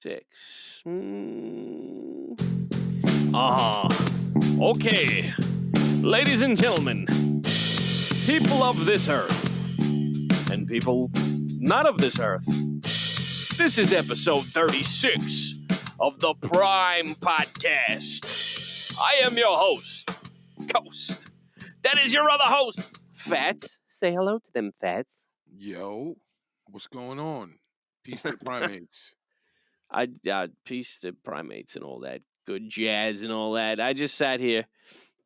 6. Okay. Ladies and gentlemen, people of this earth, and people not of this earth, this is episode 36 of the Prime Podcast. I am your host, Coast. That is your other host, Fats. Say hello to them, Fats. Yo, what's going on? Peace to the primates. Peace to primates and all that good jazz and all that. I just sat here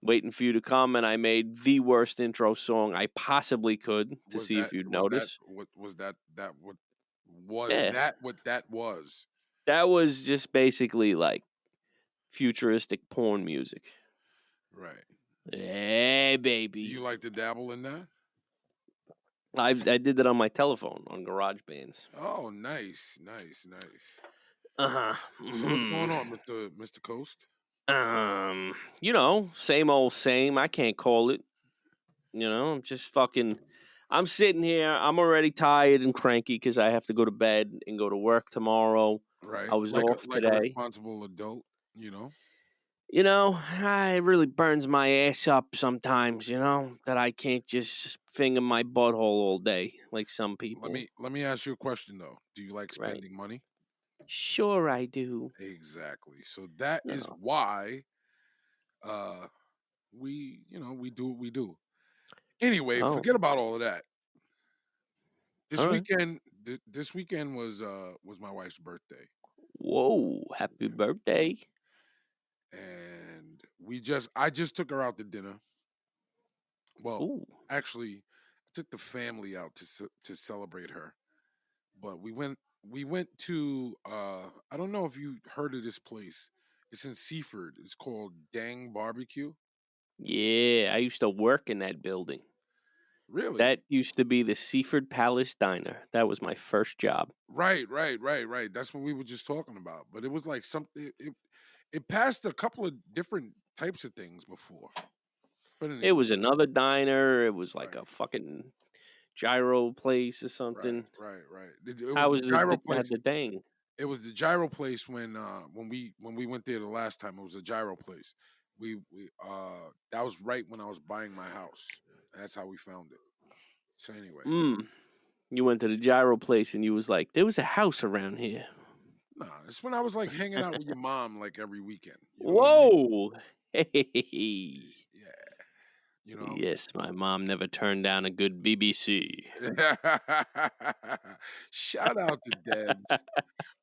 waiting for you to come, and I made the worst intro song I possibly could to see if you'd notice. What was Yeah. that was? That was just basically like futuristic porn music. Right. Hey, baby. You like to dabble in that? I did that on my telephone on GarageBands. Oh, nice. Uh-huh. So what's going on, Mr. Coast? Same old same. I can't call it. I'm just I'm sitting here. I'm already tired and cranky because I have to go to bed and go to work tomorrow. Right. I was like off like today. a responsible adult, It really burns my ass up sometimes, that I can't just finger my butthole all day like some people. Let me ask you a question though. Do you like Right. spending money? Sure I do. Exactly. So that is why we do what we do. Anyway, forget about all of that. This All right. weekend was my wife's birthday. Whoa, happy birthday. And I just took her out to dinner. Well, Ooh. actually, I took the family out to celebrate her. But we went to I don't know if you heard of this place. It's in Seaford. It's called Dang Barbecue. Yeah, I used to work in that building. Really? That used to be the Seaford Palace Diner. That was my first job. Right. That's what we were just talking about. But it was like something. It passed a couple of different types of things before. But anyway. It was another diner. It was like a fucking gyro place or something. Right. How was the dang? It was the gyro place when we went there the last time. It was a gyro place. We that was right when I was buying my house. That's how we found it. So anyway. You went to the gyro place and you was like, there was a house around here. Nah, it's when I was like hanging out with your mom like every weekend. Whoa. Hey. Yeah. Yes, my mom never turned down a good BBC. Shout out to Debs.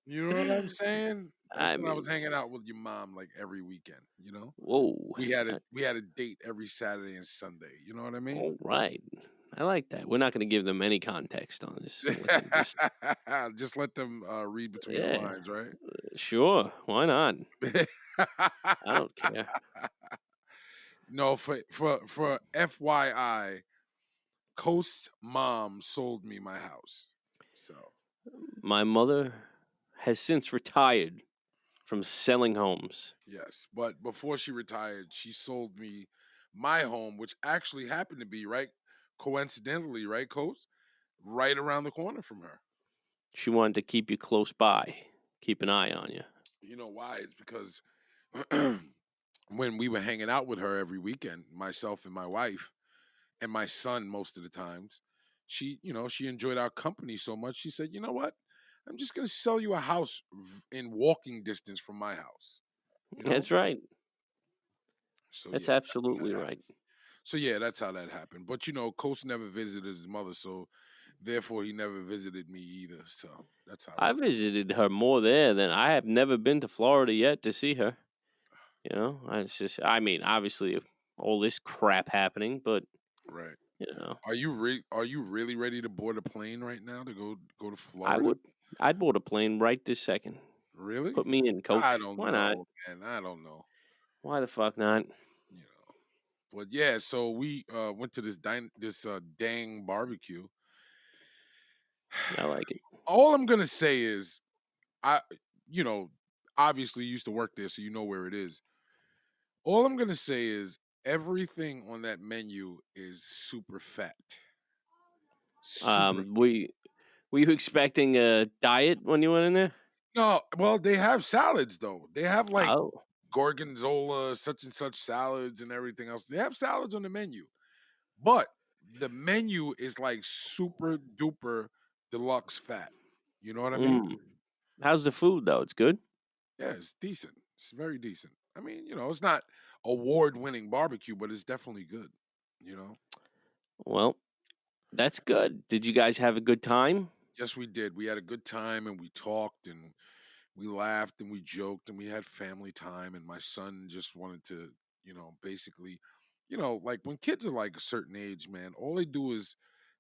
You know what I'm saying? That's I when I was hanging out with your mom like every weekend, Whoa. We had a date every Saturday and Sunday. You know what I mean? All right. I like that. We're not going to give them any context on this. Just let them read between the lines, right? Sure. Why not? I don't care. No, for FYI, Coast's mom sold me my house. So my mother has since retired from selling homes. Yes, but before she retired, she sold me my home, which actually happened to be coincidentally, right, Coast, right around the corner from her. She wanted to keep you close by, keep an eye on you. You know why? It's because when we were hanging out with her every weekend, myself and my wife and my son most of the times, she enjoyed our company so much. She said, "You know what? I'm just going to sell you a house in walking distance from my house." That's right. So that's yeah, absolutely right. So yeah, that's how that happened. But Coast never visited his mother, so therefore he never visited me either. So that's how I visited her more there than I have never been to Florida yet to see her. Obviously all this crap happening, but right. Are you really ready to board a plane right now to go to Florida? I'd board a plane right this second. Really? Put me in, coach. I don't Why know, not? man. I don't know. Why the fuck not? But yeah, so we went to this Dang Barbecue. I like it. All I'm gonna say is, obviously used to work there, so you know where it is. All I'm gonna say is everything on that menu is super fat. Were you expecting a diet when you went in there? No, well, they have salads though. They have like Oh, gorgonzola, such and such salads, and everything else. They have salads on the menu, but the menu is like super duper deluxe fat. You know what I mean? mm. How's the food though? It's good. Yeah, it's decent. It's very decent. I mean, it's not award-winning barbecue, but it's definitely good. You know? Well, that's good. Did you guys have a good time? Yes, we did. We had a good time and we talked and we laughed and we joked and we had family time. And my son just wanted to, basically, like when kids are like a certain age, man, all they do is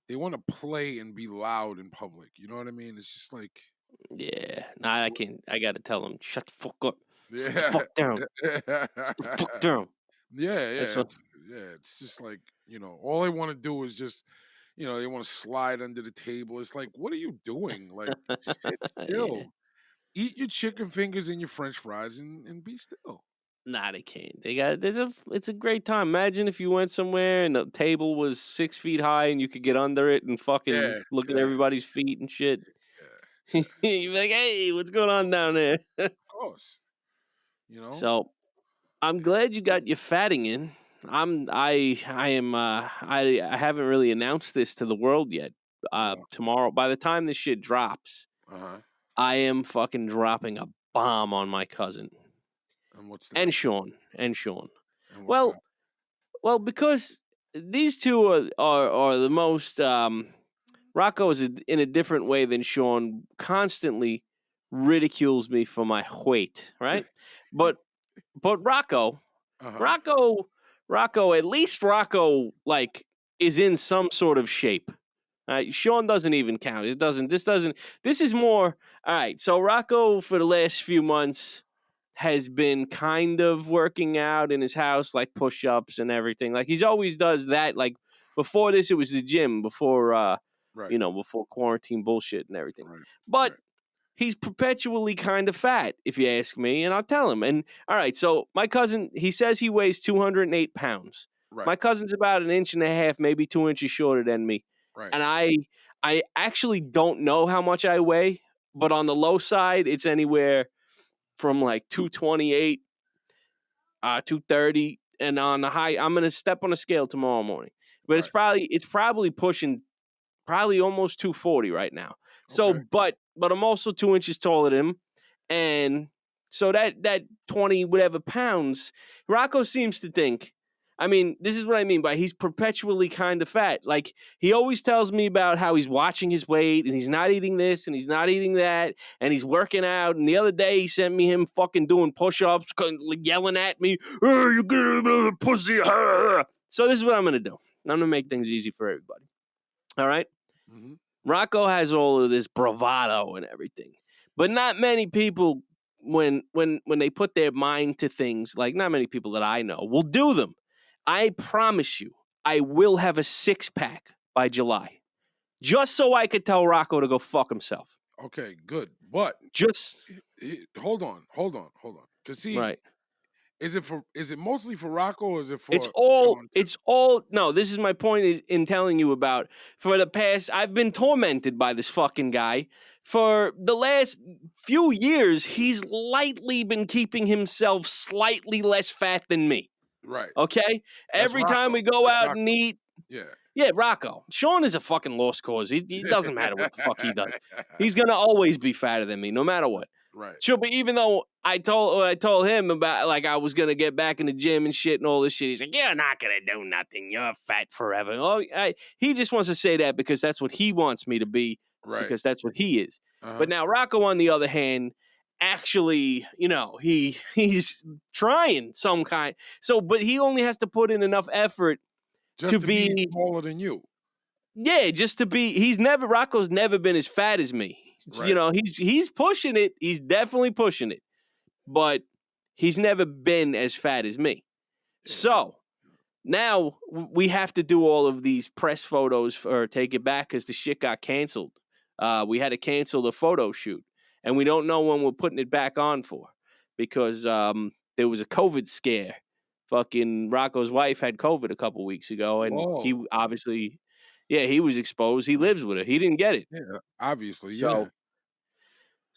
they want to play and be loud in public. You know what I mean? It's just like, Yeah. Nah, I can't. I gotta tell him. Shut the fuck up. Sit the yeah. fuck down. Sit the fuck down. Yeah, That's yeah, what. it's just like all they want to do is just, they want to slide under the table. It's like, what are you doing? Like, sit Yeah. still, eat your chicken fingers and your French fries, and be still. Nah, they can't. They got. It's a great time. Imagine if you went somewhere and the table was 6 feet high and you could get under it and fucking Yeah, look at yeah, everybody's feet and shit. yeah. You'd be like, "Hey, what's going on down there?" Of course, you know. So I'm glad you got your fatting in. I am I haven't really announced this to the world yet. No. Tomorrow, by the time this shit drops, Uh huh. I am fucking dropping a bomb on my cousin And what's that? and Sean and Sean. And what's that? Well, because these two are the most Rocco is in a different way than Sean. Constantly ridicules me for my weight, right? But Rocco. Uh huh. Rocco, at least Rocco, like, is in some sort of shape. Sean doesn't even count. This is more, all right. So Rocco, for the last few months, has been kind of working out in his house, like push-ups and everything. Like, he's always does that. Like, before this, it was the gym, before, Right. before quarantine bullshit and everything. Right. But Right. he's perpetually kind of fat, if you ask me, and I'll tell him. And all right, so my cousin, he says he weighs 208 pounds. Right. My cousin's about 1.5 inches, maybe 2 inches shorter than me. Right. And I actually don't know how much I weigh, but on the low side, it's anywhere from like 228, 230, and on the high, I'm gonna step on a scale tomorrow morning. But it's probably pushing almost 240 right now. So, Okay. but I'm also 2 inches taller than him, and so that 20 whatever pounds, Rocco seems to think. I mean, this is what I mean by he's perpetually kind of fat. Like, he always tells me about how he's watching his weight and he's not eating this and he's not eating that and he's working out. And the other day he sent me him fucking doing push-ups, yelling at me, "Oh, you get a pussy." So this is what I'm gonna do. I'm gonna make things easy for everybody. All right. Mm-hmm. Rocco has all of this bravado and everything, but not many people, when they put their mind to things, like not many people that I know will do them. I promise you, I will have a 6-pack by July, just so I could tell Rocco to go fuck himself. Okay. Good. But Just hold on. Cause see, right. is it mostly for Rocco or is it for It's Sean too? all, no, this is my point is in telling you about, for the past, I've been tormented by this fucking guy. For the last few years, he's lightly been keeping himself slightly less fat than me. Right. Okay? That's Every time Rocco. we go That's out Rocco. and eat, Yeah. yeah, Rocco. Sean is a fucking lost cause. He doesn't matter what the fuck he does. He's gonna always be fatter than me, no matter what. Right. Sure, but even though I told him about, like, I was gonna get back in the gym and shit and all this shit, he's like, "You're not gonna do nothing. You're fat forever." Oh, he just wants to say that because that's what he wants me to be, Right. because that's what he is. Uh-huh. But now Rocco, on the other hand, actually, he's trying some kind. So, but he only has to put in enough effort just to to be smaller than you. yeah, just to be. Rocco's never been as fat as me. Right. He's pushing it. He's definitely pushing it, but he's never been as fat as me. Yeah. So now we have to do all of these press photos or take it back because the shit got canceled. We had to cancel the photo shoot, and we don't know when we're putting it back on for, because there was a COVID scare. Fucking Rocco's wife had COVID a couple weeks ago, and he Whoa. obviously, yeah, he was exposed. He lives with her. He didn't get it. Yeah. Obviously. Yeah. So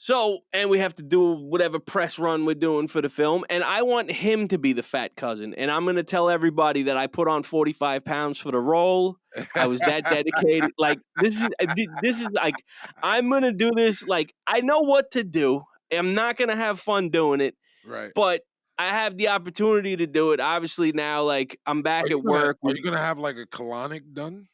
So, and we have to do whatever press run we're doing for the film. And I want him to be the fat cousin. And I'm going to tell everybody that I put on 45 pounds for the role. I was that dedicated. Like, this is like, I'm going to do this. Like, I know what to do. I'm not going to have fun doing it. Right. But I have the opportunity to do it. Obviously, now, like, I'm back at work. Are you going to have like a colonic done?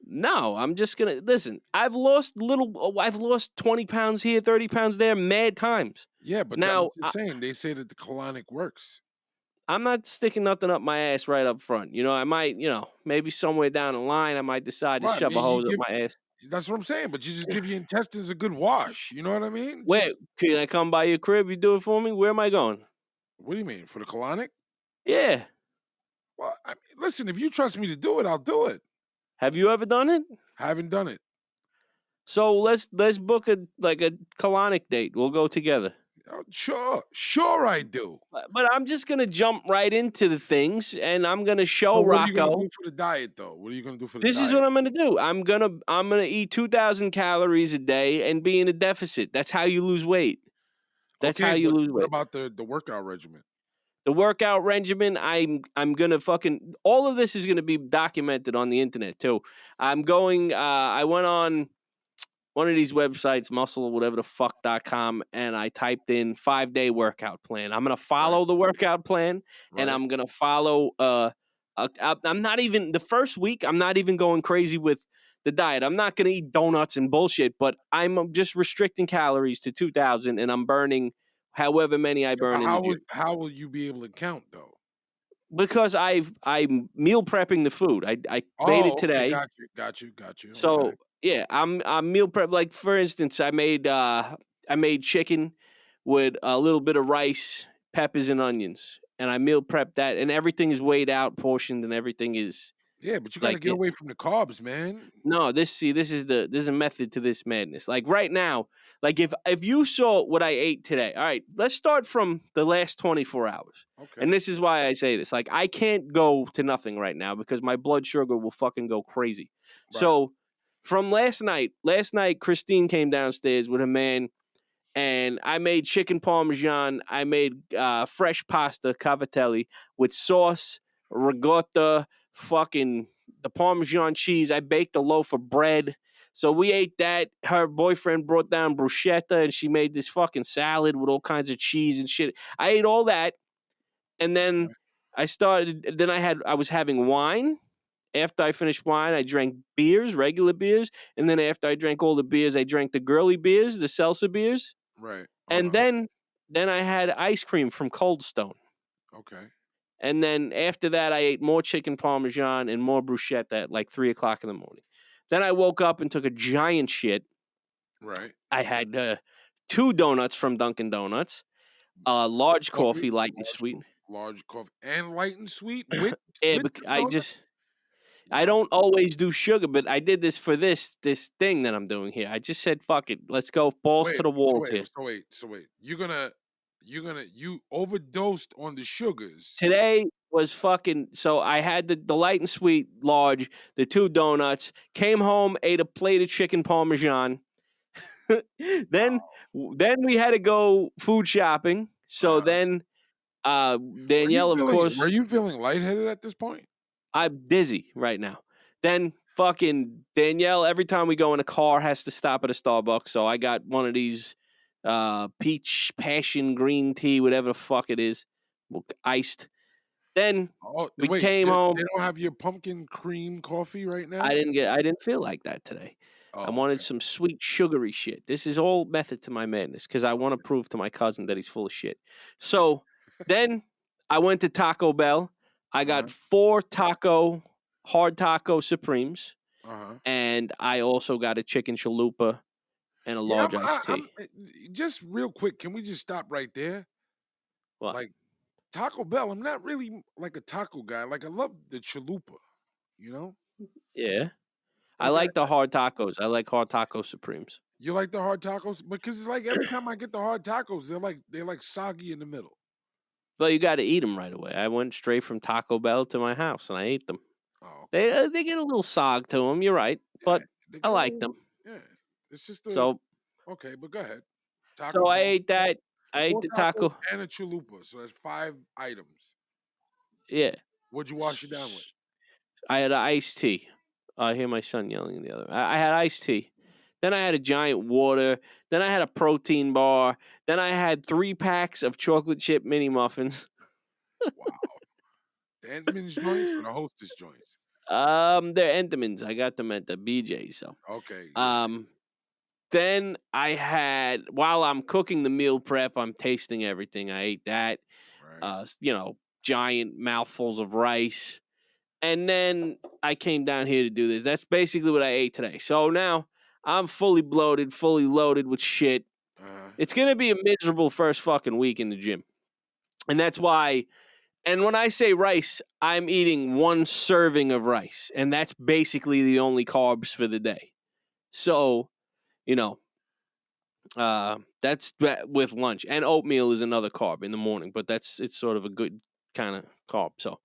No, I'm just gonna listen. I've lost 20 pounds here, 30 pounds there, mad times. Yeah, but Now I'm saying they say that the colonic works. I'm not sticking nothing up my ass right up front. I might, maybe somewhere down the line, I might decide to Right, shove a hose up my ass. That's what I'm saying. But you just give your intestines a good wash. You know what I mean? Wait, can I come by your crib? You do it for me? Where am I going? What do you mean for the colonic? Yeah. Well, I mean, listen, if you trust me to do it, I'll do it. Have you ever done it? I haven't done it. So let's book a colonic date. We'll go together. Sure I do. But I'm just gonna jump right into the things, and I'm gonna show what Rocco. What are you gonna do for the diet, though? What are you gonna do for the diet? This is what I'm gonna do. I'm gonna eat 2,000 calories a day and be in a deficit. That's how you lose weight. That's how you lose weight. What about the workout regimen? The workout regimen, I'm gonna all of this is gonna be documented on the internet too. I went on one of these websites, muscle, whatever the fuck.com, and I typed in 5-day workout plan. I'm gonna follow the workout plan, and I'm gonna follow I'm not even the first week, I'm not even going crazy with the diet. I'm not gonna eat donuts and bullshit, but I'm just restricting calories to 2,000 and I'm burning however many I burn in the gym. How will you be able to count though? Because I'm meal prepping the food. I made it today. Got you. So yeah, I'm meal prep. Like for instance, I made chicken with a little bit of rice, peppers, and onions, and I meal prepped that, and everything is weighed out, portioned, and everything is. Yeah, but you gotta get away from the carbs, man. No, this is a method to this madness. Like right now, like if you saw what I ate today, all right, let's start from the last 24 hours. Okay. And this is why I say this. Like I can't go to nothing right now because my blood sugar will fucking go crazy. Right. So from last night, Christine came downstairs with a man and I made chicken parmesan. I made fresh pasta cavatelli with sauce, ricotta, fucking the Parmesan cheese. I baked a loaf of bread. So we ate that. Her boyfriend brought down bruschetta and she made this fucking salad with all kinds of cheese and shit. I ate all that. And then I was having wine. After I finished wine, I drank beers, regular beers. And then after I drank all the beers, I drank the girly beers, the seltzer beers. Right. And then I had ice cream from Cold Stone. Okay. And then after that, I ate more chicken parmesan and more bruschetta at like 3 o'clock in the morning. Then I woke up and took a giant shit. Right. I had 2 donuts from Dunkin' Donuts, large coffee, light and sweet. Large coffee and light and sweet. I don't always do sugar, but I did this for this thing that I'm doing here. I just said, fuck it. Let's go balls to the walls here. So wait. You overdosed on the sugars. Today was fucking, so I had the light and sweet large, the 2 donuts, came home, ate a plate of chicken parmesan. then we had to go food shopping. So then Danielle, of course. Were you feeling lightheaded at this point? I'm dizzy right now. Then fucking Danielle, every time we go in a car, has to stop at a Starbucks. So I got one of these peach passion green tea, whatever the fuck it is, iced. Then we came home. They don't have your pumpkin cream coffee right now? I didn't feel like that today. I wanted some sweet sugary shit. This is all method to my madness because I want to prove to my cousin that he's full of shit. So then I went to Taco Bell. I got 4 hard taco supremes, and I also got a chicken chalupa and a large iced tea. Just real quick, can we just stop right there? What? Like Taco Bell, I'm not really like a taco guy. Like I love the chalupa, you know? Yeah. I like the hard tacos. I like hard taco supremes. You like the hard tacos? Because it's like every time I get the hard tacos, they're like soggy in the middle. Well, you got to eat them right away. I went straight from Taco Bell to my house and I ate them. Oh, okay. They get a little sog to them. You're right, but I like them. Yeah, it's just so. Okay, but go ahead. Taco So I Bell, ate that. I ate 4 the tacos taco. and a chalupa, so that's 5 items. Yeah. What'd you wash it down with? I had an iced tea. I hear my son yelling in the other. I had iced tea. Then I had a giant water. Then I had a protein bar. Then I had 3 packs of chocolate chip mini muffins. Wow. The Entenmann's joints or the Hostess joints? They're Entenmann's. I got them at the BJ. So, Okay, yeah, um, then I had while I'm cooking the meal prep, I'm tasting everything. I ate that. right. Giant mouthfuls of rice. And then I came down here to do this. That's basically what I ate today. So now I'm fully bloated, fully loaded with shit. Uh-huh. It's going to be a miserable first fucking week in the gym. And that's why, and when I say rice, I'm eating 1 serving of rice. And that's basically the only carbs for the day. So, you know, that's with lunch. And oatmeal is another carb in the morning, but it's sort of a good kind of carb. So,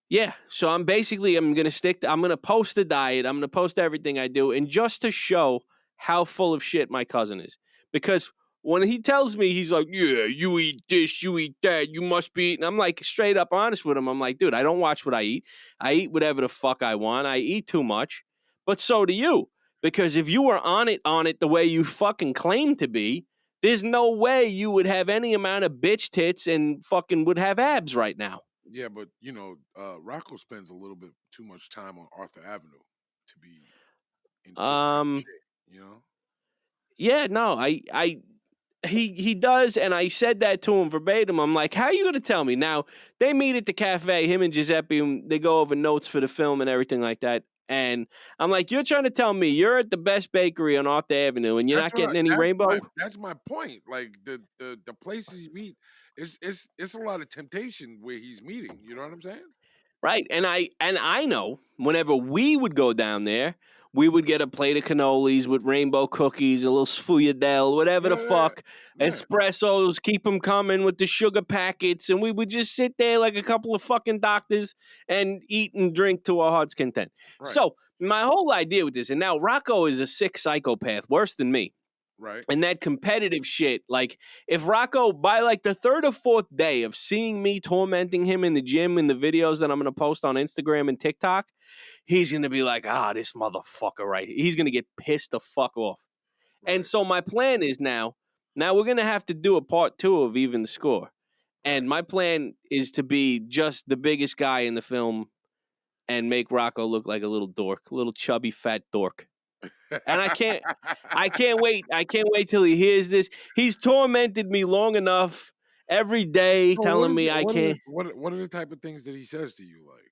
yeah, so I'm gonna post the diet. I'm gonna post everything I do, and just to show how full of shit my cousin is, because when he tells me, he's like, "Yeah, you eat this, you eat that, you must be eating." I'm like straight up honest with him. I'm like, dude, I don't watch what I eat. I eat whatever the fuck I want. I eat too much, but so do you. Because if you were on it the way you fucking claim to be, there's no way you would have any amount of bitch tits and fucking would have abs right now. Yeah, but Rocco spends a little bit too much time on Arthur Avenue to be in tip-top Um. shape, you know? Yeah, no, he does, and I said that to him verbatim. I'm like, how are you gonna tell me? Now they meet at the cafe, him and Giuseppe, and they go over notes for the film and everything like that. And I'm like, you're trying to tell me you're at the best bakery on Arthur Avenue and you're not getting any rainbow? That's my point. Like the places you meet, it's a lot of temptation where he's meeting. You know what I'm saying? Right. And I know whenever we would go down there, we would get a plate of cannolis with rainbow cookies, a little sfogliatelle, whatever the Yeah, fuck, yeah, espressos, keep them coming with the sugar packets, and we would just sit there like a couple of fucking doctors and eat and drink to our heart's content. right, So my whole idea with this, and now Rocco is a sick psychopath, worse than me. right. And that competitive shit, like if Rocco, by like the 3rd or 4th day of seeing me tormenting him in the gym in the videos that I'm going to post on Instagram and TikTok, he's going to be like, this motherfucker right here. He's going to get pissed the fuck off. Right, And so my plan is now we're going to have to do a part 2 of Even the Score. And right. my plan is to be just the biggest guy in the film and make Rocco look like a little dork, a little chubby fat dork. And I can't wait. I can't wait till he hears this. He's tormented me long enough every day, So telling me I can't. what are the type of things that he says to you? Like,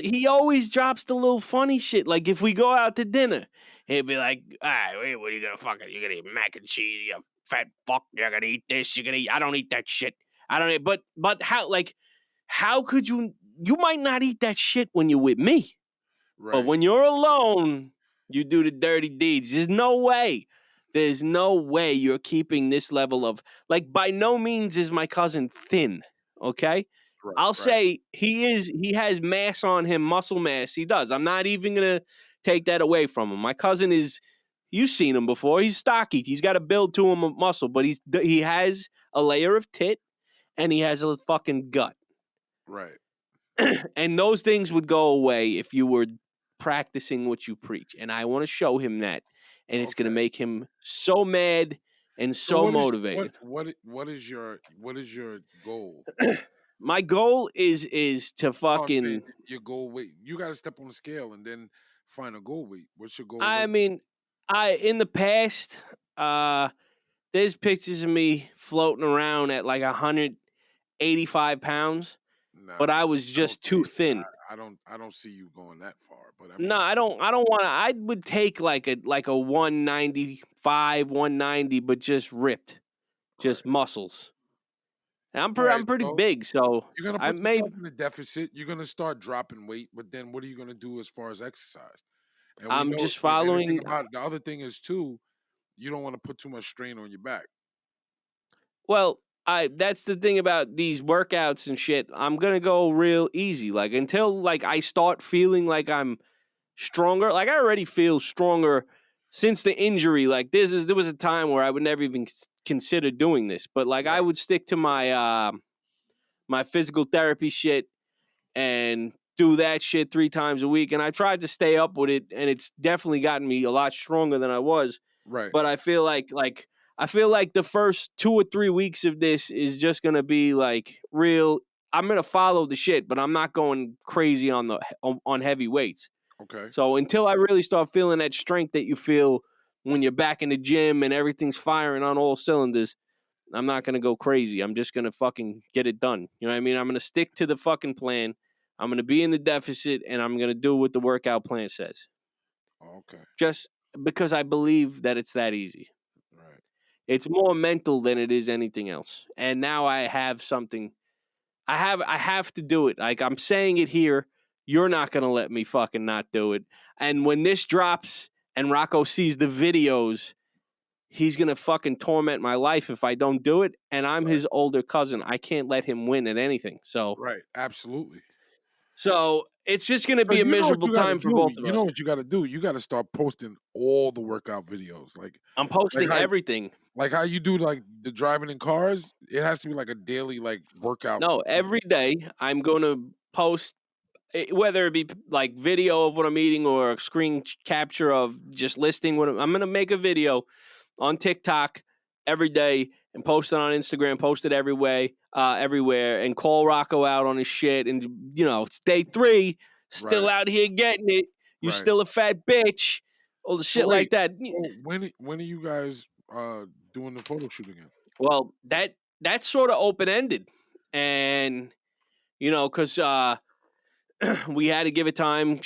He always drops the little funny shit. Like if we go out to dinner, he'll be like, "All right, wait, what are you gonna fucking? You gonna eat mac and cheese? You fat fuck! You're gonna eat this? You're gonna eat? I don't eat that shit. I don't eat." But how could you? You might not eat that shit when you're with me, but right, when you're alone, you do the dirty deeds. There's no way. There's no way you're keeping this level of by no means is my cousin thin, okay? right, I'll right, say he has mass on him, muscle mass. He does. I'm not even going to take that away from him. My cousin is you've seen him before. He's stocky. He's got a build to him of muscle, but he has a layer of tit and he has a fucking gut. right. And those things would go away if you were practicing what you preach. And I want to show him that. And it's going to Okay. make him so mad and So so what is motivated. what is your goal? My goal is to No, I'm fucking. saying your goal weight. You got to step on the scale and then find a goal weight. What's your goal I weight? mean, in the past, there's pictures of me floating around at like 185 pounds, Nah, but I was I don't just see too it. thin. I don't see you going that far. But I No, mean, I don't want to. I would take like a 195, 190, but just ripped, just right. muscles. And All right. I'm pretty So big, so you're gonna I put may. yourself in a deficit. You're gonna start dropping weight, but then what are you gonna do as far as exercise? And we I'm know, just and the thing following. about it, the other thing is too, you don't want to put too much strain on your back. Well, that's the thing about these workouts and shit. I'm gonna go real easy, like until I start feeling like I'm stronger. Like I already feel stronger since the injury, like there was a time where I would never even consider doing this, but like I would stick to my my physical therapy shit and do that shit 3 times a week, and I tried to stay up with it, and it's definitely gotten me a lot stronger than I was. Right. But I feel like the first 2 or 3 weeks of this is just gonna be like real. I'm gonna follow the shit, but I'm not going crazy on heavy weights. Okay. So until I really start feeling that strength that you feel when you're back in the gym and everything's firing on all cylinders, I'm not going to go crazy. I'm just going to fucking get it done. You know what I mean? I'm going to stick to the fucking plan. I'm going to be in the deficit, and I'm going to do what the workout plan says. Okay. Just because I believe that it's that easy. Right. It's more mental than it is anything else. And now I have something. I have to do it. Like, I'm saying it here. You're not going to let me fucking not do it. And when this drops and Rocco sees the videos, he's going to fucking torment my life if I don't do it. And I'm his older cousin. I can't let him win at anything. So, Right. Absolutely. So it's just going to be a you know what miserable you gotta time for do? both of You us. know what you got to do? You got to start posting all the workout videos. Like I'm posting everything. Like how you do like the driving in cars. It has to be like a daily like workout. No, every day I'm going to post, whether it be like video of what I'm eating or a screen capture of just listing what I'm going to make a video on TikTok every day and post it on Instagram, post it everywhere, and call Rocco out on his shit. And, you know, it's day 3, still out here getting it. You still a fat bitch. All the shit like that. When are you guys doing the photo shoot again? Well, that's sort of open-ended. And, you know, because we had to give it time.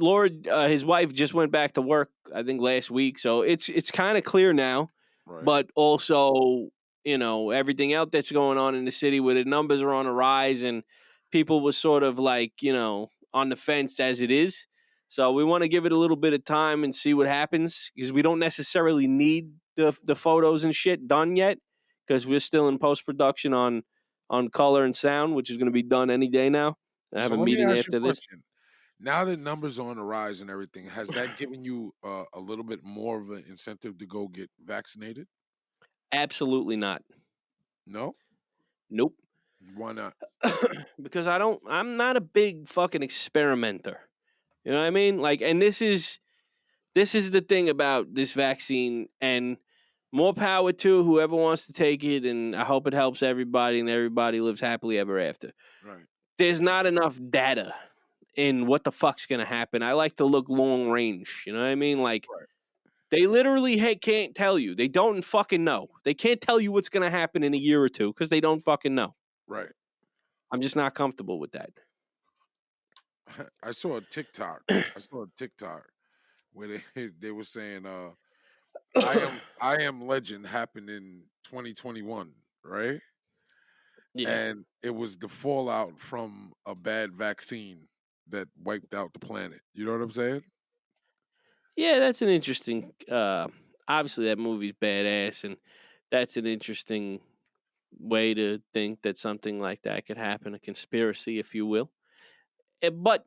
Laura, his wife, just went back to work, I think, last week. So it's kind of clear now. Right. But also, you know, everything else that's going on in the city where the numbers are on a rise and people were sort of like, you know, on the fence as it is. So we want to give it a little bit of time and see what happens because we don't necessarily need the photos and shit done yet because we're still in post-production on color and sound, which is going to be done any day now. I have a meeting after this. Now that numbers are on the rise and everything, has that given you a little bit more of an incentive to go get vaccinated? Absolutely not. No? Nope. Why not? Because I'm not a big fucking experimenter. You know what I mean? Like, and this is the thing about this vaccine, and more power to whoever wants to take it, and I hope it helps everybody and everybody lives happily ever after. Right. There's not enough data in what the fuck's going to happen. I like to look long range. You know what I mean? Like, they literally can't tell you. They don't fucking know. They can't tell you what's going to happen in a year or two because they don't fucking know. Right. I'm just not comfortable with that. I saw a TikTok. Where they were saying, I Am Legend happened in 2021, right? Yeah. And it was the fallout from a bad vaccine that wiped out the planet. You know what I'm saying? Yeah, that's an interesting. Obviously, that movie's badass, and that's an interesting way to think that something like that could happen, a conspiracy, if you will. But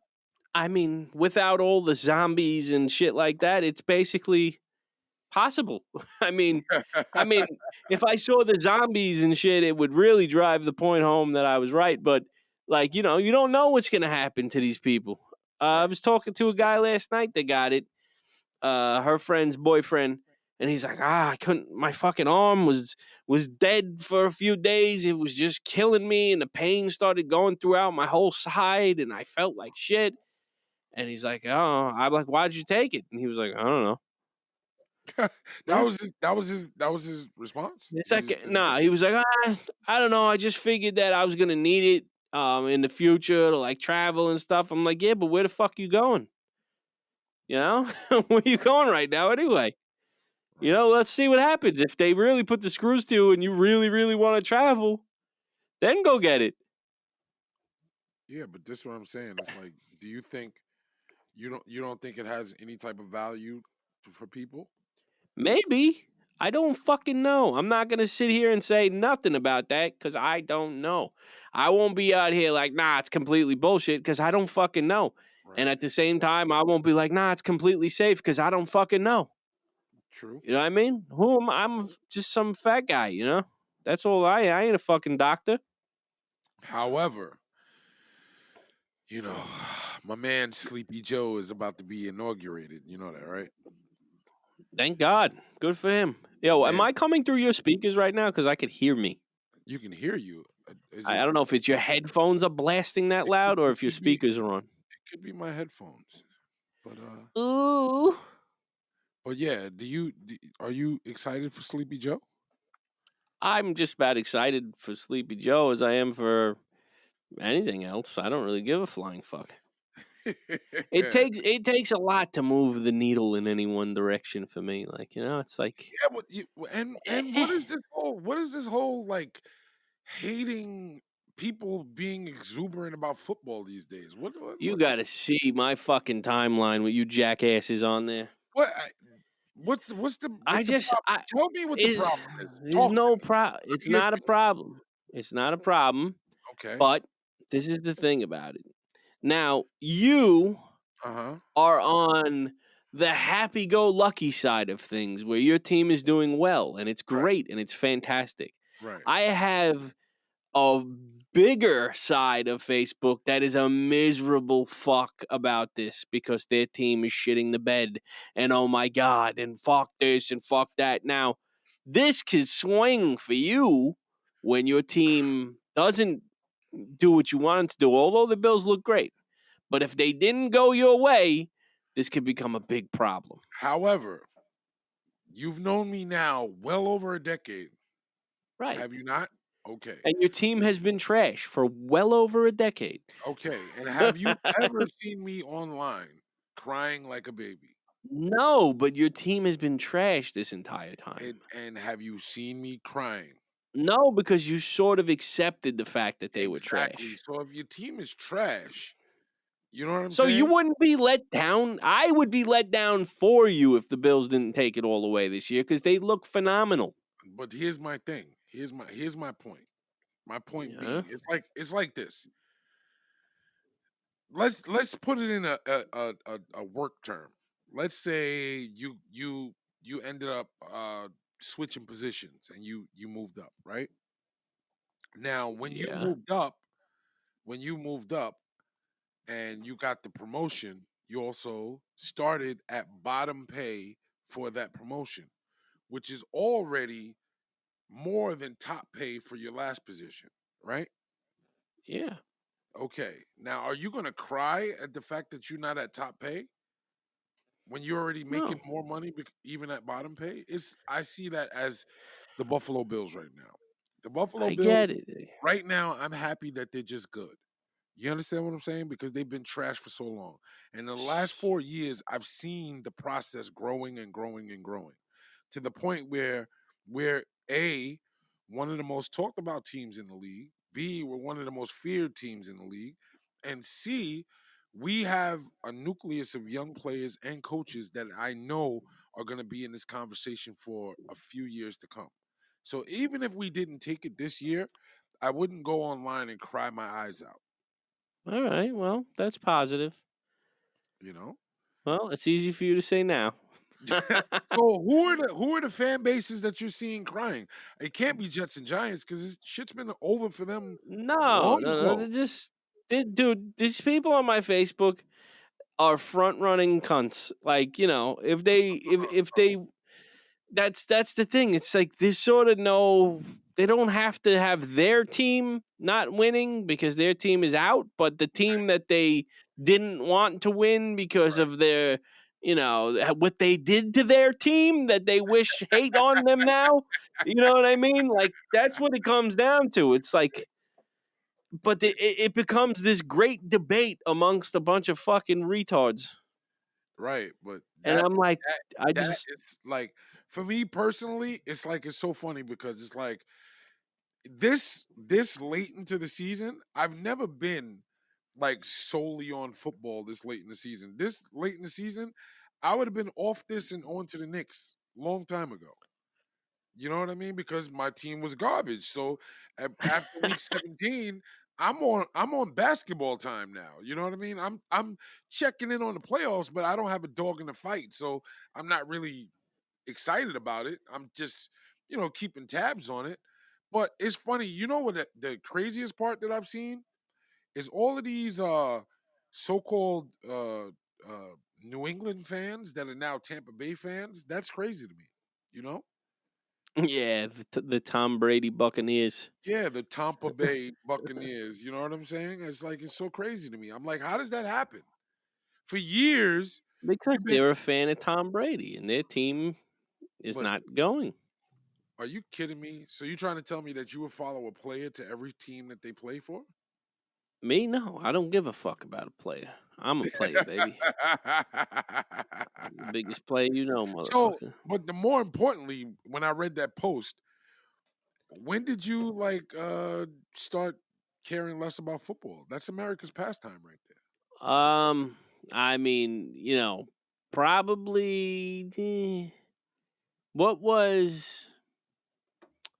I mean, without all the zombies and shit like that, it's basically possible. I mean, if I saw the zombies and shit, it would really drive the point home that I was right. But like, you know, you don't know what's gonna happen to these people. I was talking to a guy last night that got it. Her friend's boyfriend, and he's like, I couldn't. My fucking arm was dead for a few days. It was just killing me, and the pain started going throughout my whole side, and I felt like shit. And he's like, oh, I'm like, why'd you take it? And he was like, I don't know. That was his response. It's like, nah. He was like, I don't know. I just figured that I was gonna need it in the future to like travel and stuff. I'm like, yeah, but where the fuck you going? You know, where you going right now anyway? You know, let's see what happens. If they really put the screws to you and you really, really want to travel, then go get it. Yeah, but this is what I'm saying. It's like, do you think you don't think it has any type of value for people? Maybe. I don't fucking know. I'm not going to sit here and say nothing about that because I don't know. I won't be out here like, nah, it's completely bullshit because I don't fucking know. Right. And at the same time, I won't be like, nah, it's completely safe because I don't fucking know. True. You know what I mean? Who am I? I'm just some fat guy, you know? That's all I ain't a fucking doctor. However, my man Sleepy Joe is about to be inaugurated. You know that, right? Thank God. Good for him. Yo, am Man, I coming through your speakers right now? Because I could hear me. you can hear you. Is I it? don't know if it's your headphones are blasting that It could, loud or it if your could be. speakers are on. It could be my headphones. But Ooh. yeah. Are you excited for Sleepy Joe? I'm just about excited for Sleepy Joe as I am for anything else. I don't really give a flying fuck. It takes a lot to move the needle in any one direction for me. Like, it's like Yeah, but and eh. what is this whole like hating people being exuberant about football these days? You gotta see my fucking timeline with you jackasses on there. what I- what's the problem? I Tell me what the is problem is. there's Talk to no me. pro. I'm It's here not a for problem. It's not a problem. okay. But this is the thing about it. Now you Uh-huh. are on the happy-go-lucky side of things, where your team is doing well and it's Right. great and it's fantastic. Right. I have a bigger side of Facebook that is a miserable fuck about this because their team is shitting the bed and oh my god and fuck this and fuck that. Now, this could swing for you when your team doesn't do what you want them to do, although the Bills look great. But if they didn't go your way, this could become a big problem. However, you've known me now well over a decade. Right. Have you not? Okay. And your team has been trash for well over a decade. Okay. And have you ever seen me online crying like a baby? No, but your team has been trash this entire time. And have you seen me crying? No, because you sort of accepted the fact that they were Exactly. trash. So if your team is trash, you know what I'm So you saying? wouldn't be let down. I would be let down for you if the Bills didn't take it all away this year because they look phenomenal. But here's my thing. Here's my point. My point Yeah. being, it's like this. Let's put it in a work term. Let's say you ended up switching positions and you moved up, right? Now Yeah. when you moved up and you got the promotion, you also started at bottom pay for that promotion, which is already more than top pay for your last position, right? Yeah. Okay. Now, are you going to cry at the fact that you're not at top pay when you're already making No, more money, even at bottom pay? I see that as the Buffalo Bills right now. The Buffalo I get Bills it. right now, I'm happy that they're just good. You understand what I'm saying? Because they've been trash for so long. And in the last 4 years, I've seen the process growing and growing and growing to the point where we're A, one of the most talked about teams in the league, B, we're one of the most feared teams in the league, and C, we have a nucleus of young players and coaches that I know are going to be in this conversation for a few years to come. So even if we didn't take it this year, I wouldn't go online and cry my eyes out, All right. Well, that's positive. you know? Well, it's easy for you to say now. So who are the fan bases that you're seeing crying? It can't be Jets and Giants because this shit's been over for them No, long no, no. ago. Dude, these people on my Facebook are front running cunts. Like, if they that's the thing. It's like this sort of they don't have to have their team not winning because their team is out, but the team that they didn't want to win because Right. of their what they did to their team that they wish hate on them now. You know what I mean? Like that's what it comes down to. It's like but it becomes this great debate amongst a bunch of fucking retards. Right, but And I'm like, that I that just is like for me personally, it's like it's so funny because it's like this late into the season, I've never been like solely on football this late in the season. This late in the season, I would have been off this and on to the Knicks long time ago. You know what I mean? Because my team was garbage. So after week 17, I'm on basketball time now. You know what I mean? I'm checking in on the playoffs, but I don't have a dog in the fight. So I'm not really excited about it. I'm just, keeping tabs on it. But it's funny, you know what the craziest part that I've seen is all of these so-called New England fans that are now Tampa Bay fans. That's crazy to me, you know? Yeah, the Tom Brady Buccaneers. Yeah, the Tampa Bay Buccaneers, you know what I'm saying? It's like it's so crazy to me. I'm like, how does that happen? For years, Because you've been they're a fan of Tom Brady and their team is not listen, going. are you kidding me? So you trying to tell me that you would follow a player to every team that they play for? Me, no, I don't give a fuck about a player. I'm a player, baby. The biggest player you know, So, motherfucker. but the more importantly, when I read that post, when did you start caring less about football? That's America's pastime right there. I mean, probably what was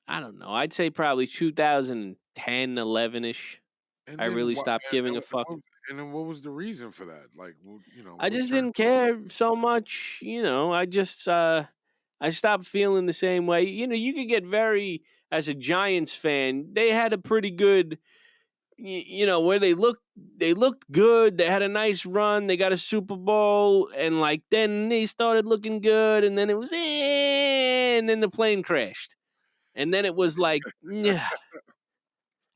I don't know. I'd say probably 2010, 11-ish. And I then really what? stopped giving a fuck. And then what was the reason for that? Like, I what just turned didn't you off? care so much, I just I stopped feeling the same way. You could get very as a Giants fan, they had a pretty good where they looked good, they had a nice run, they got a Super Bowl and like then they started looking good and then it was and then the plane crashed. And then it was like, yeah,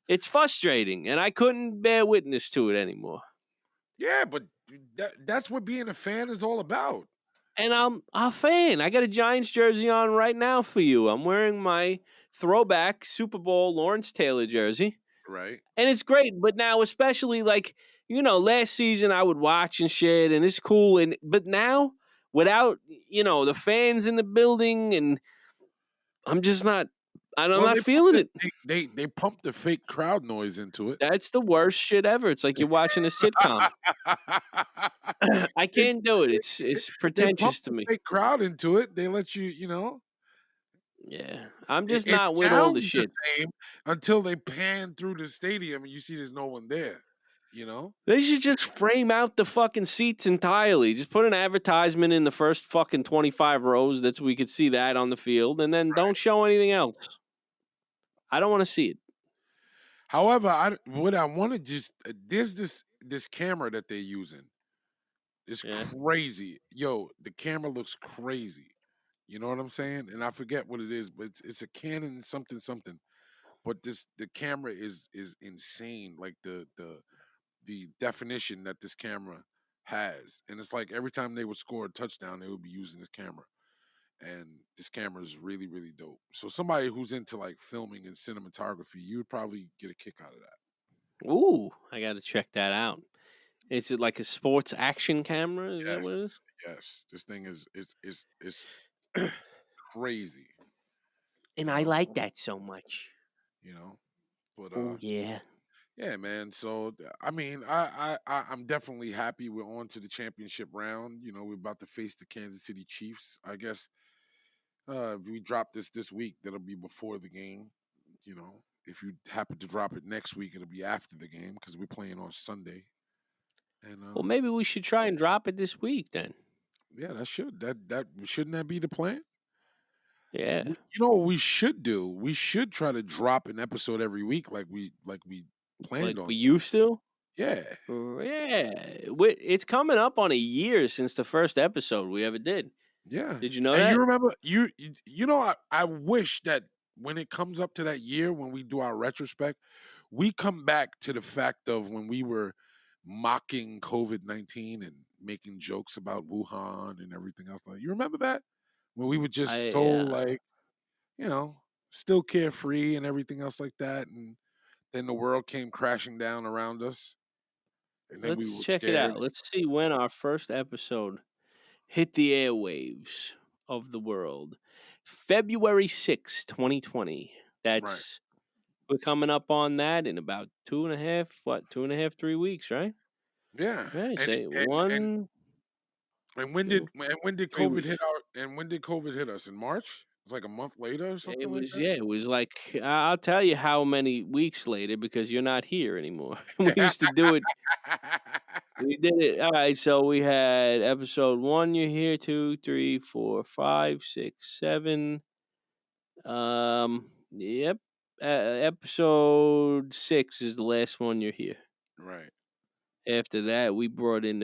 it's frustrating and I couldn't bear witness to it anymore. Yeah, but that's what being a fan is all about, And I'm a fan. I got a Giants jersey on right now for you. I'm wearing my throwback Super Bowl Lawrence Taylor jersey. right? And it's great. But now, especially like, last season I would watch and shit and it's cool. But now, without, the fans in the building and I'm just not I'm Well, not feeling it. they pump the fake crowd noise into it. That's the worst shit ever. It's like you're watching a sitcom. I they, can't do it. It's they pump pretentious to the me. fake crowd into it. They let you. Yeah. I'm It, just it not with all the sounds the shit. same until they pan through the stadium and you see there's no one there. You know? They should just frame out the fucking seats entirely. Just put an advertisement in the first fucking 25 rows that we could see that on the field and then don't show anything else. I don't want to see it. However, what I want to just there's this camera that they're using. It's Yeah. crazy. Yo, the camera looks crazy. You know what I'm saying? And I forget what it is, but it's a Canon something something. But the camera is insane. Like the definition that this camera has. And it's like every time they would score a touchdown, they would be using this camera. And this camera is really, really dope. So somebody who's into like filming and cinematography, you would probably get a kick out of that. Ooh, I got to check that out. Is it like a sports action camera? Is that Yes, what it is? yes. This thing is crazy. And You I know, like that so much. you know. But Oh, yeah. yeah, man. So I mean, I'm definitely happy we're on to the championship round. You know, we're about to face the Kansas City Chiefs. I guess if we drop this week, that'll be before the game. You know, if you happen to drop it next week, it'll be after the game because we're playing on Sunday. And Well, maybe we should try and drop it this week then. yeah, that shouldn't that be the plan? Yeah. You know what we should do? We should try to drop an episode every week, like we planned Like on. we used to. Yeah, Yeah. It's coming up on a year since the first episode we ever did. yeah. Did you know And you that? remember you know I wish that when it comes up to that year when we do our retrospect, we come back to the fact of when we were mocking COVID-19 and making jokes about Wuhan and everything else. Like you remember that when we were just so Yeah. like still carefree and everything else like that, and then the world came crashing down around us, and then we Let's were check it scared. out. Let's see when our first episode hit the airwaves of the world. February 6th, 2020. Right. We're coming up on that in about 2.5, 3 weeks, right? Yeah. Right. And Say and and one, and when did two, three COVID hit weeks. when did COVID hit us? In March? It's like a month later or It something like was, yeah, it was like, I'll tell you how many weeks later because you're not here anymore. We used to do it. that? We did it. All right, so we had episode 1, you're here, 2, 3, 4, 5, 6, 7. Yep. Episode 6 is the last one you're here. Right. After that, we brought in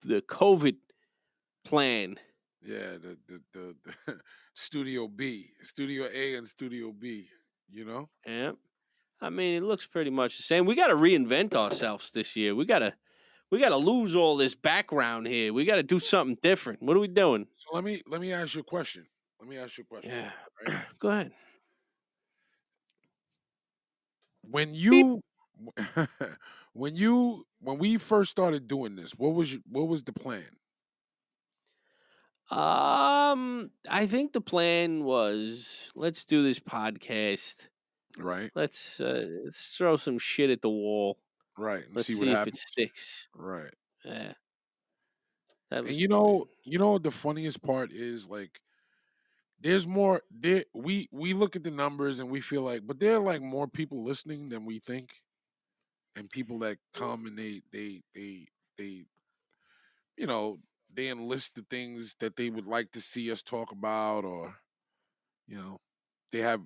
the COVID plan. Yeah, the Studio B, Studio A and Studio B, you know? Yep. I mean, it looks pretty much the same. We got to reinvent ourselves this year. We got to lose all this background here. We got to do something different. What are we doing? So let me ask you a question. Yeah. Right? Go ahead. When Beep. you when we first started doing this, what was the plan? I think the plan was let's do this podcast. Right? Let's throw some shit at the wall. Right. And Let's see what see if it happens. sticks. Right. Yeah. That And was the plan. you know what the funniest part is, like, there's more there we look at the numbers and we feel like, but there are like more people listening than we think, and people that come and they you know, they enlist the things that they would like to see us talk about, or you know, they have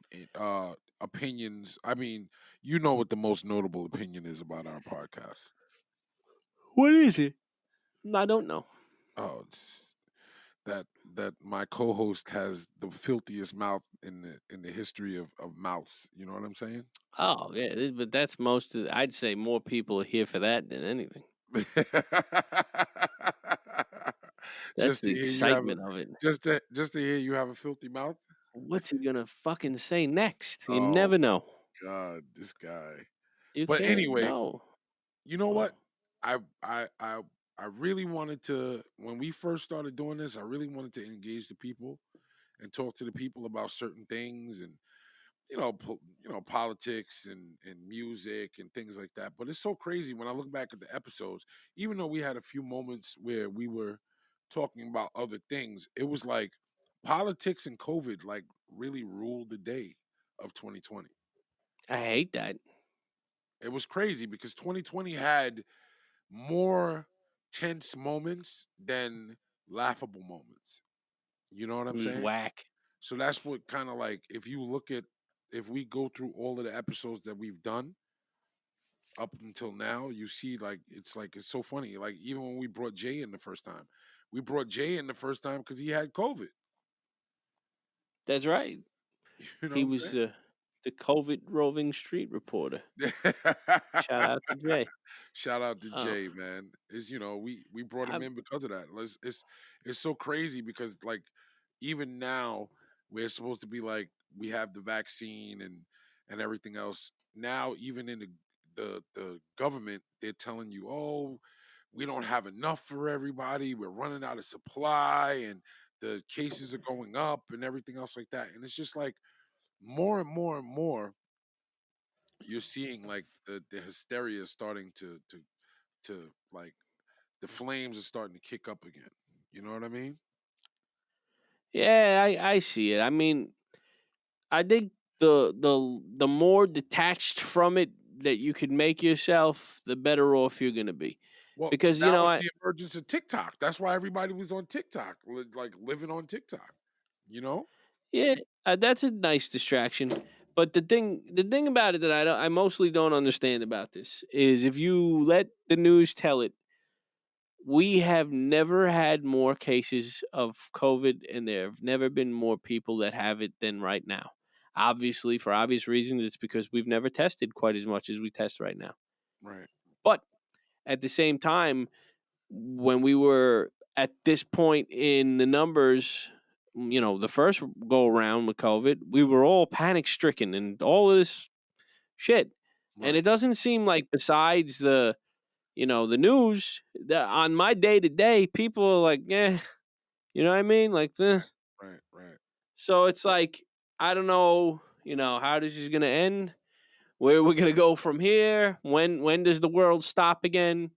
opinions. I mean, you know what the most notable opinion is about our podcast. What is it? I don't know. Oh, it's that my co-host has the filthiest mouth in the history of mouths. You know what I'm saying? Oh yeah, but that's most of. I'd say more people are here for that than anything. That's Just the to hear you have excitement of it. just to hear you have a filthy mouth. What's he gonna fucking say next? You Oh never know. God, this guy. You But can't anyway, know. you know Oh. what? I I I I really wanted to, when we first started doing this, I really wanted to engage the people and talk to the people about certain things, and you know, politics and music and things like that. But it's so crazy when I look back at the episodes, even though we had a few moments where we were talking about other things, it was like politics and COVID like really ruled the day of 2020. I hate that. It was crazy because 2020 had more tense moments than laughable moments. You know what It I'm was saying? whack. So that's what kind of like, if you look at, if we go through all of the episodes that we've done up until now, you see like it's so funny. Like even when we brought Jay in the first time, we brought Jay in the first time because he had COVID. That's right. You He know was what the COVID roving street reporter. I'm Shout saying? out to Jay. Shout out to Oh, Jay, man. Is you know we brought him I, in because of that. It's so crazy because like even now we're supposed to be like we have the vaccine and everything else. Now even in the government, they're telling you, oh, we don't have enough for everybody. We're running out of supply, and the cases are going up and everything else like that. And it's just like more and more and more you're seeing like the hysteria starting to like the flames are starting to kick up again. You know what I mean? yeah, I see it. I mean, I think the more detached from it that you could make yourself, the better off you're gonna be. Well, Because that was the emergence of TikTok. That's why everybody was on TikTok, like living on TikTok. You know? yeah, that's a nice distraction. But the thing about it that I mostly don't understand about this is if you let the news tell it, we have never had more cases of COVID, and there have never been more people that have it than right now. Obviously, for obvious reasons, it's because we've never tested quite as much as we test right now. Right. But at the same time, when we were at this point in the numbers, the first go around with COVID, we were all panic stricken and all of this shit. And Right. it doesn't seem like besides the news, that on my day to day, people are like, yeah, you know what I mean? Like, Right. Right. so it's like, I don't know, how this is going to end, where we're going to go from here. When does the world stop again?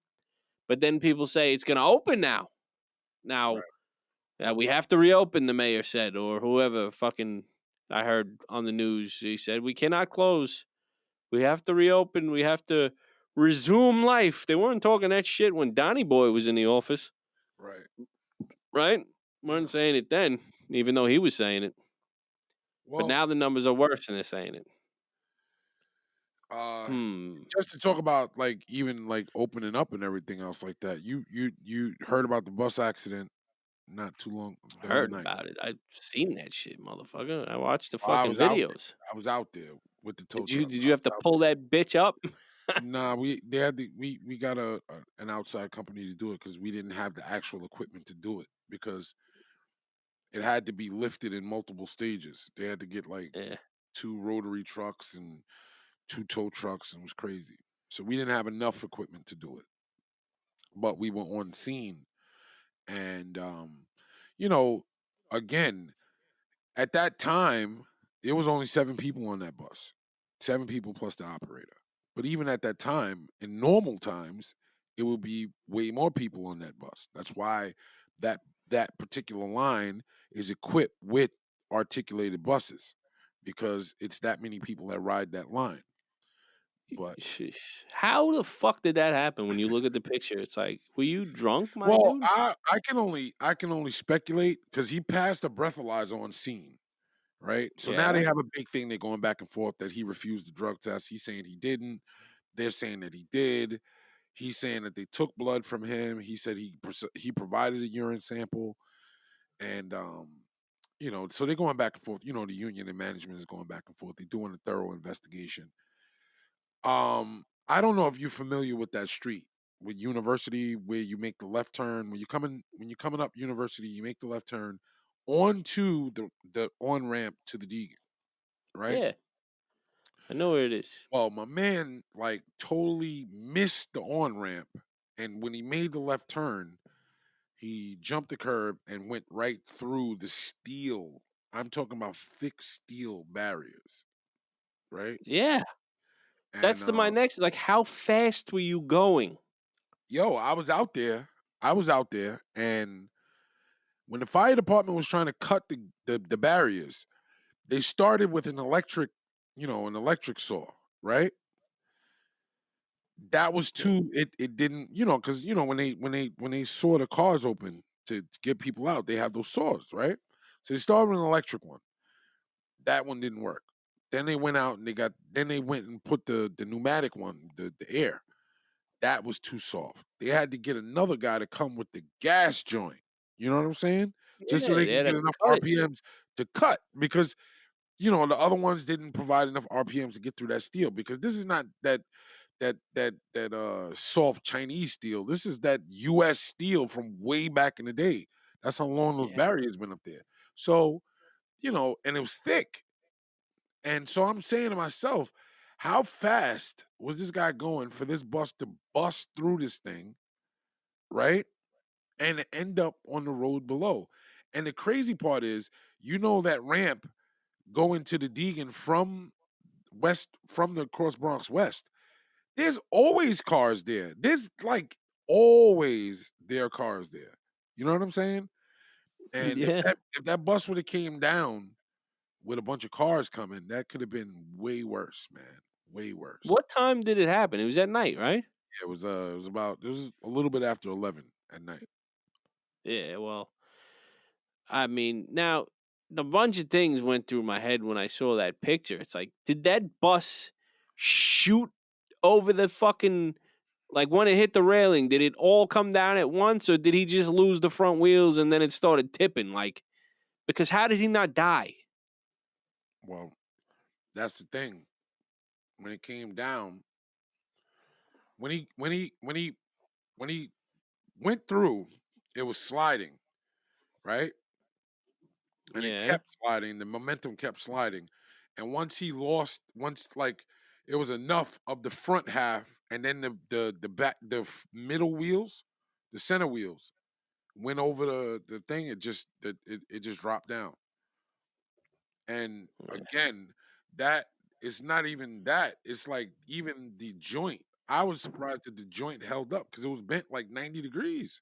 But then people say it's going to open now. Now, Right. we have to reopen, the mayor said, or whoever fucking I heard on the news. He said, we cannot close. We have to reopen. We have to resume life. They weren't talking that shit when Donnie Boy was in the office, Right. right? Yeah. Weren't saying it then, even though he was saying it. But Well, now the numbers are worse and they're saying it. uh, Hmm. just to talk about like even like opening up and everything else like that. You heard about the bus accident not too long the other Heard night. about it. I've seen that shit, motherfucker. I watched the I fucking was out there. videos. I was out there with the tow Did you truck. did I you have was to out pull there. that bitch up? Nah, we got an outside company to do it because we didn't have the actual equipment to do it because it had to be lifted in multiple stages. They had to get like Yeah. 2 rotary trucks and 2 tow trucks, and it was crazy. So we didn't have enough equipment to do it. But we were on scene, and you know, again, at that time, it was only 7 people on that bus. 7 people plus the operator. But even at that time, in normal times, it would be way more people on that bus. That's why that that particular line is equipped with articulated buses because it's that many people that ride that line. But Sheesh. How the fuck did that happen? When you look at the picture, it's like, were you drunk, my well, dude? I can only speculate because he passed a breathalyzer on scene, right? So now Yeah. they have a big thing. They're going back and forth that he refused the drug test. He's saying he didn't. They're saying that he did. He's saying that they took blood from him. He said he provided a urine sample, and so they're going back and forth. The union and management is going back and forth. They're doing a thorough investigation. I don't know if you're familiar with that street with University, where you make the left turn when you're coming up University, you make the left turn onto the on ramp to the Deegan, right? Yeah. I know where it is. Well, my man like totally missed the on ramp, and when he made the left turn, he jumped the curb and went right through the steel. I'm talking about thick steel barriers, right? Yeah. And That's my next. Like, how fast were you going? yo, I was out there. And when the fire department was trying to cut the barriers, they started with an electric saw, right? That was Yeah. too. It didn't, because when they saw the cars open to get people out, they have those saws, right? So they started with an electric one. That one didn't work. Then they went out and they went and put the pneumatic one, the air. That was too soft. They had to get another guy to come with the gas joint. You know what I'm saying? Just so Yeah, they they can had get to enough cut it. RPMs to cut because the other ones didn't provide enough RPMs to get through that steel because this is not that soft Chinese steel. This is that US steel from way back in the day. That's how long those Yeah. barriers been up there. So, and it was thick. And so I'm saying to myself, how fast was this guy going for this bus to bust through this thing, right? And end up on the road below. And the crazy part is, that ramp going to the Deegan from the Cross Bronx West. There's always cars there. There's like always there are cars there. You know what I'm saying? And if Yeah. that bus would have came down with a bunch of cars coming, that could have been way worse, man. Way worse. What time did it happen? It was at night, right? Yeah, it was a little bit after 11 at night. Yeah. Well, I mean, now a bunch of things went through my head when I saw that picture. It's like, did that bus shoot over the fucking, like, when it hit the railing? Did it all come down at once, or did he just lose the front wheels and then it started tipping? Like, because how did he not die? Well, that's the thing. When it came down, when he went through, it was sliding, right? And it Yeah. kept sliding. The momentum kept sliding. And once like it was enough of the front half, and then the back, middle wheels, the center wheels went over the thing. It just dropped down. And Yeah. again, that it's not even that. It's like even the joint. I was surprised that the joint held up because it was bent like 90 degrees.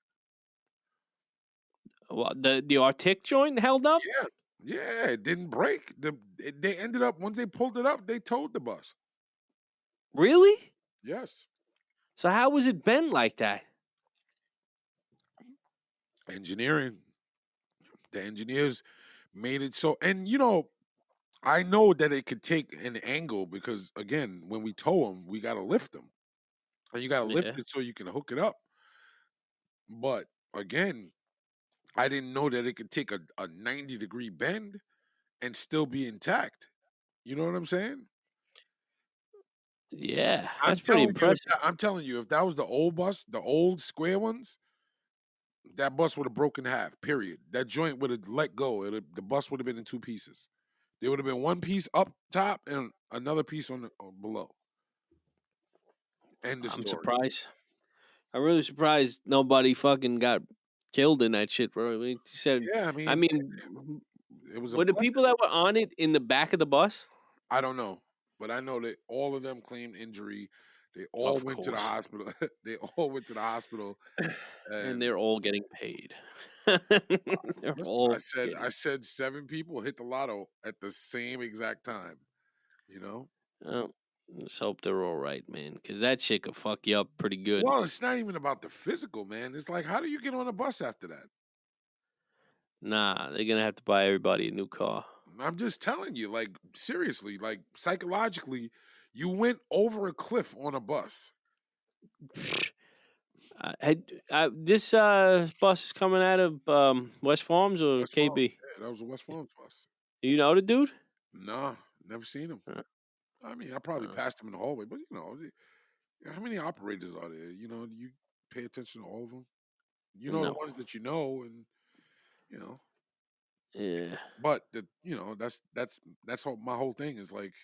Well, the Arctic joint held up? Yeah. Yeah, it didn't break. They ended up once they pulled it up, they towed the bus. Really? Yes. So how was it bent like that? Engineering. The engineers made it so, and I know that it could take an angle because again, when we tow them, we got to lift them, and you got to lift Yeah. it so you can hook it up. But again, I didn't know that it could take a 90-degree bend and still be intact. You know what I'm saying? Yeah, that's pretty impressive. I'm telling you, if that was the old bus, the old square ones, that bus would have broken in half. Period. That joint would have let go. The bus would have been in two pieces. There would have been one piece up top and another piece on below. End of I'm story. surprised. I'm really surprised nobody fucking got killed in that shit, bro. You said, Yeah, I mean, it was a were the people blessing. that were on it in the back of the bus? I don't know, but I know that all of them claimed injury. They all Of went to the course. hospital. They all went to the hospital, And and they're all getting paid. They're listen, all I getting. said 7 people hit the lotto at the same exact time. You know. Oh, let's hope they're all right, man, because that shit could fuck you up pretty good. Well, it's not even about the physical, man. It's like, how do you get on a bus after that? Nah, they're gonna have to buy everybody a new car. I'm just telling you, like, seriously, like, psychologically, you went over a cliff on a bus. This bus is coming out of West Farms or West Farms. KB? Yeah, that was a West Farms bus. Do you know the dude? Nah, never seen him. Uh, I mean, I probably uh, passed him in the hallway, but how many operators are there? You pay attention to all of them. You know the no. ones that you know, and you know. Yeah. But that's my whole thing is like,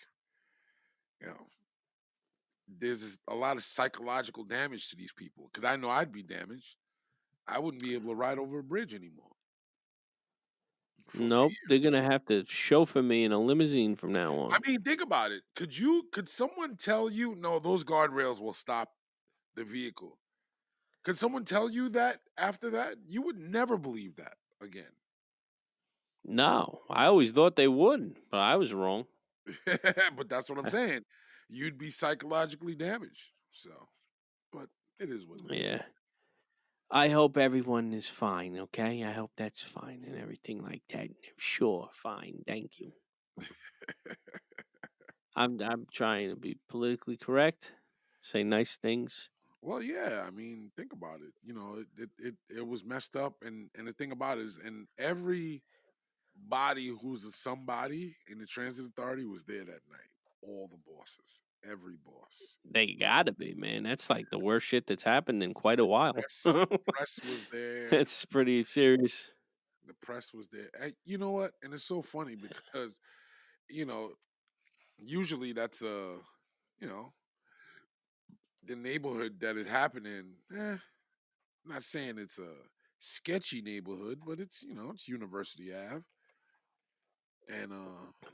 you know, a lot of psychological damage to these people because I know I'd be damaged. I wouldn't be able to ride over a bridge anymore for Nope. fear. They're gonna have to chauffeur me in a limousine from now I on. mean, think about it. Could someone tell you, no, those guardrails will stop the vehicle? Could someone tell you that after that? You would never believe that again. No, I always thought they would, but I was wrong. But that's what I'm saying. You'd be psychologically damaged. So, but it is what it is. Yeah. I hope everyone is fine, okay? I hope that's fine and everything like that. Sure, fine, thank you. I'm trying to be politically correct, say nice things. Well, yeah. I mean, think about it. It was messed up, and the thing about it is, and every body who's a somebody in the transit authority was there that night. All the bosses, every boss. They gotta be, man. That's like the worst shit that's happened in quite a while. Press was there. That's pretty serious. The press was there. You know what? And it's so funny because you know usually that's you know the neighborhood that it happened in. Not saying it's a sketchy neighborhood, but it's University Ave, and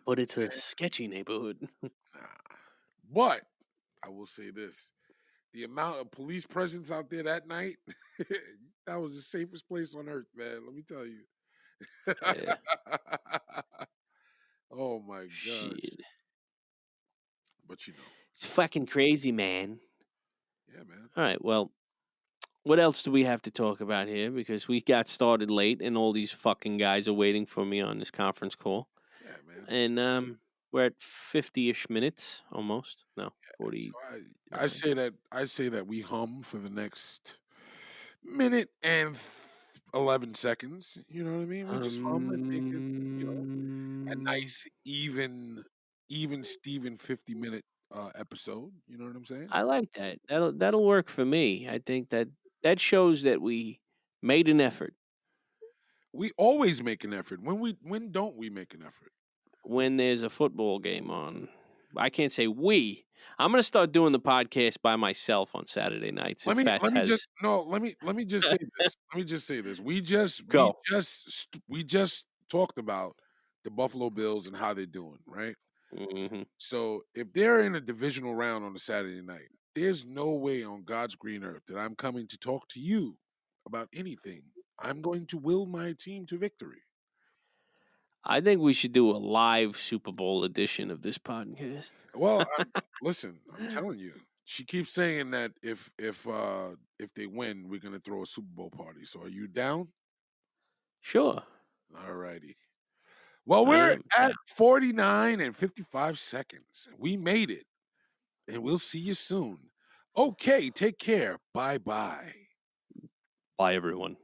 But it's a sketchy neighborhood. nah. But I will say this: the amount of police presence out there that night, that was the safest place on earth, man. Let me tell you. Yeah, Oh my gosh! shit. But It's fucking crazy, man. yeah, man. All right, well, what else do we have to talk about here? Because we got started late, and all these fucking guys are waiting for me on this conference call. Yeah, man. And we're at 50-ish minutes almost. No, So 49. I say that we hum for the next minute and 11 seconds. You know what I mean? We just hum and make it, a nice even Steven 50-minute episode. You know what I'm saying? I like that. That'll work for me. I think that shows that we made an effort. We always make an effort. When don't we make an effort? When there's a football game on. I can't say we. I'm gonna start doing the podcast by myself on Saturday nights. Let If me Fats let me just has no, let me just say this. Let me just say this. go. We just talked about the Buffalo Bills and how they're doing, right? Hmm. So if they're in a divisional round on a Saturday night, there's no way on God's green earth that I'm coming to talk to you about anything. I'm going to will my team to victory. I think we should do a live Super Bowl edition of this podcast. Well, listen, I'm telling you. She keeps saying that if they win, we're gonna throw a Super Bowl party. So are you down? Sure. All righty. Well, I we're am. at 49 and 55 seconds. We made it, and we'll see you soon. Okay, take care. Bye bye. Bye, everyone.